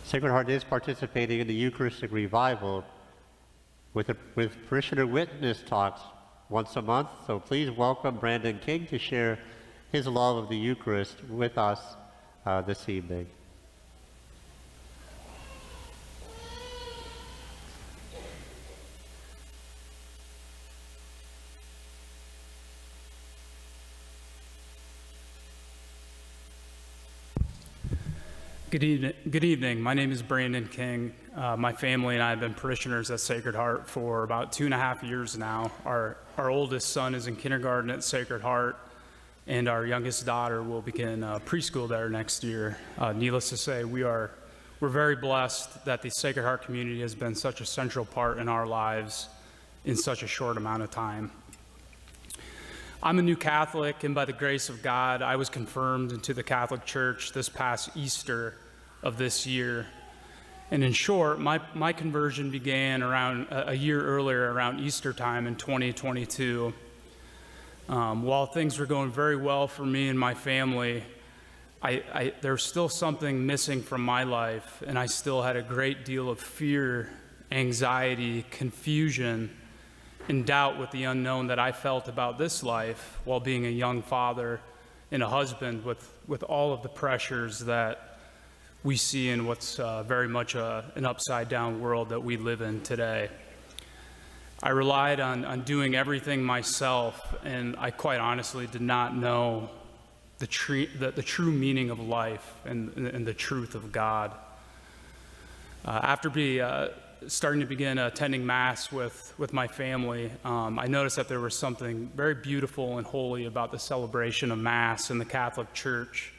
Sacred Heart is participating in the Eucharistic Revival with parishioner witness talks once a month, so please welcome Brandon King to share his love of the Eucharist with us this evening. Good evening. My name is Brandon King. My family and I have been parishioners at Sacred Heart for about 2.5 years now. Our oldest son is in kindergarten at Sacred Heart, and our youngest daughter will begin preschool there next year. Needless to say, we're very blessed that the Sacred Heart community has been such a central part in our lives in such a short amount of time. I'm a new Catholic, and by the grace of God, I was confirmed into the Catholic Church this past Easter of this year. And in short, my conversion began around a year earlier, around Easter time in 2022. While things were going very well for me and my family, there was still something missing from my life, and I still had a great deal of fear, anxiety, confusion, and doubt with the unknown that I felt about this life while being a young father and a husband with all of the pressures that we see in what's very much an upside-down world that we live in today. I relied on doing everything myself, and I quite honestly did not know the true meaning of life and the truth of God. After starting to begin attending Mass with my family, I noticed that there was something very beautiful and holy about the celebration of Mass in the Catholic Church.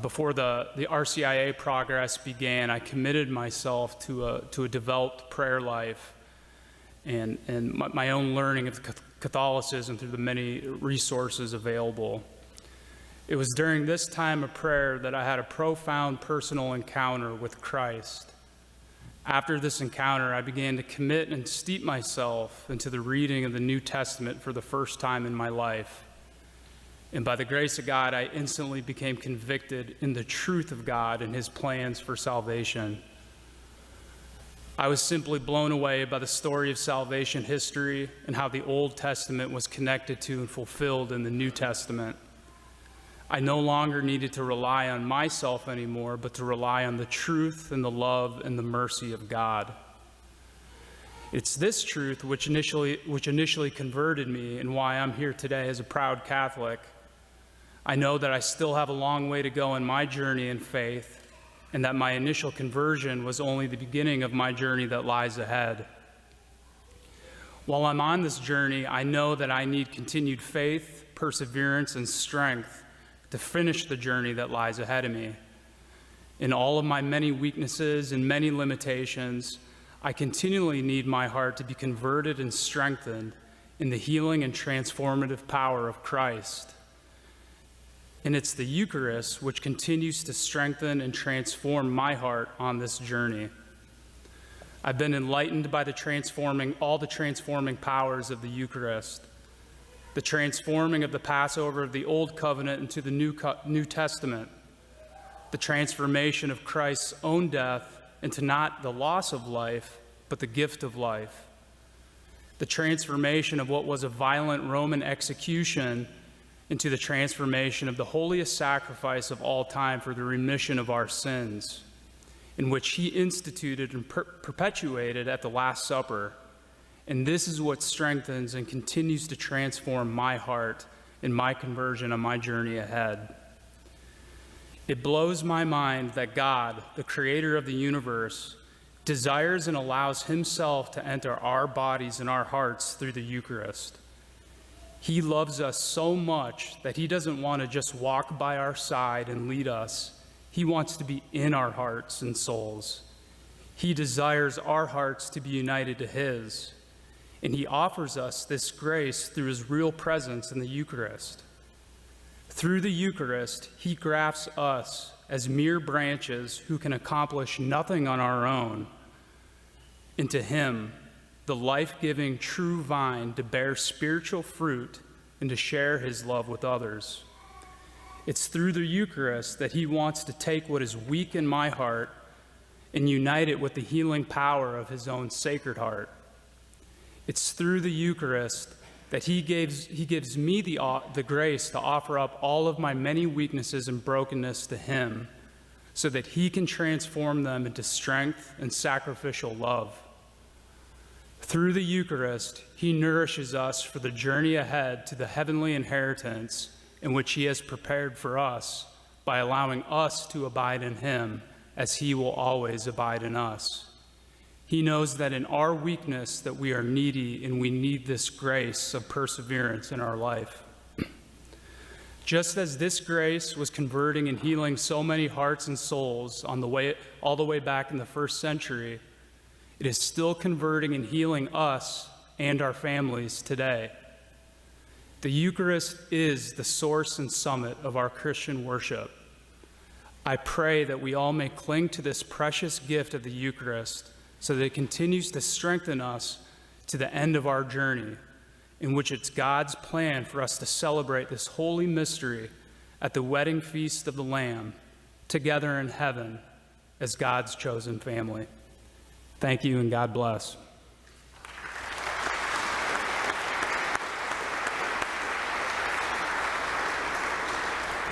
Before the RCIA progress began, I committed myself to a developed prayer life and my own learning of Catholicism through the many resources available. It was during this time of prayer that I had a profound personal encounter with Christ. After this encounter, I began to commit and steep myself into the reading of the New Testament for the first time in my life. And by the grace of God, I instantly became convicted in the truth of God and His plans for salvation. I was simply blown away by the story of salvation history and how the Old Testament was connected to and fulfilled in the New Testament. I no longer needed to rely on myself anymore, but to rely on the truth and the love and the mercy of God. It's this truth which initially converted me and why I'm here today as a proud Catholic. I know that I still have a long way to go in my journey in faith, and that my initial conversion was only the beginning of my journey that lies ahead. While I'm on this journey, I know that I need continued faith, perseverance, and strength to finish the journey that lies ahead of me. In all of my many weaknesses and many limitations, I continually need my heart to be converted and strengthened in the healing and transformative power of Christ. And it's the Eucharist which continues to strengthen and transform my heart on this journey. I've been enlightened by all the transforming powers of the Eucharist. The transforming of the Passover of the Old Covenant into the New Testament, the transformation of Christ's own death into not the loss of life, but the gift of life, the transformation of what was a violent Roman execution into the transformation of the holiest sacrifice of all time for the remission of our sins, in which He instituted and perpetuated at the Last Supper. And this is what strengthens and continues to transform my heart in my conversion on my journey ahead. It blows my mind that God, the creator of the universe, desires and allows Himself to enter our bodies and our hearts through the Eucharist. He loves us so much that He doesn't want to just walk by our side and lead us. He wants to be in our hearts and souls. He desires our hearts to be united to His. And He offers us this grace through His real presence in the Eucharist. Through the Eucharist, He grafts us as mere branches who can accomplish nothing on our own into Him, the life-giving true vine, to bear spiritual fruit and to share His love with others. It's through the Eucharist that He wants to take what is weak in my heart and unite it with the healing power of his own Sacred Heart. It's through the Eucharist that he gives me the grace to offer up all of my many weaknesses and brokenness to him, so that he can transform them into strength and sacrificial love. Through the Eucharist, he nourishes us for the journey ahead to the heavenly inheritance in which he has prepared for us by allowing us to abide in him as he will always abide in us. He knows that in our weakness that we are needy and we need this grace of perseverance in our life. Just as this grace was converting and healing so many hearts and souls all the way back in the first century, it is still converting and healing us and our families today. The Eucharist is the source and summit of our Christian worship. I pray that we all may cling to this precious gift of the Eucharist so that it continues to strengthen us to the end of our journey, in which it's God's plan for us to celebrate this holy mystery at the wedding feast of the Lamb, together in heaven as God's chosen family. Thank you, and God bless.